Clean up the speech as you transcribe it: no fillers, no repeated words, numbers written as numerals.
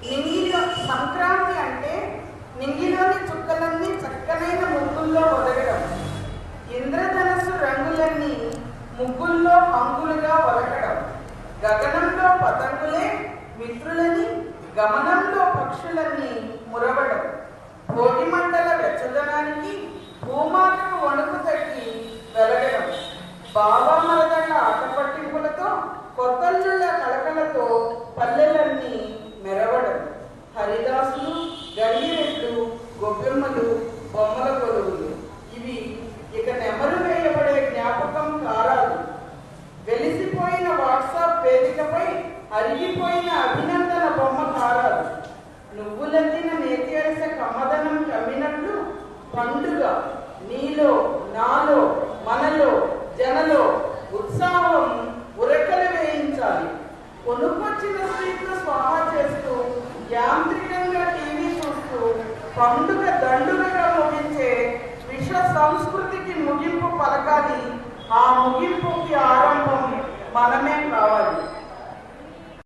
నింగిలో సంక్రాంతి అంటే నింగిలోని చుక్కలన్నీ చక్కనైన ముగ్గుల్లో ఒదగడం, ఇంద్రధనస్సు రంగులన్నీ ముగ్గుల్లో హంగులుగా ఒలకడం, గగనంలో పతంగులే మిత్రులని గమనంలో పక్షులన్నీ మురవడం, భోగి మంటల వెచ్చదనానికి భూమాతకు వణుకు తగ్గి వెలగడం, బావమరదళ్ళ ఆటపట్టింపులతో కొత్తల్లుళ్ళ కళకళతో పల్లెలన్నీ మెరవడం, హరిదాసులు గంగిరెట్లు గొబ్బెమ్మలు బొమ్మల కొలువులు ఇవి ఇక నెమరు వేయబడే జ్ఞాపకం కారాలు. వెలిసిపోయిన వాట్సాప్ వేదికపై అరిగిపోయిన అభినందన బొమ్మ కారాలు. నువ్వులెత్తిన నేతేరస కమ్మదనం కమ్మినట్లు పండుగ నీలో నాలో మనలో జనలో ఉత్సాహం ఉరకలు వేయించాలి. కొనుక్కొచ్చిన స్వీట్లు స్వాహా చేస్తూ యాంత్రికంగా టీవీ చూస్తూ పండుగ దండుగగా ముగించే విశ్వ సంస్కృతికి ముగింపు పలకాలి. ఆ ముగింపుకి ఆరంభం మనమే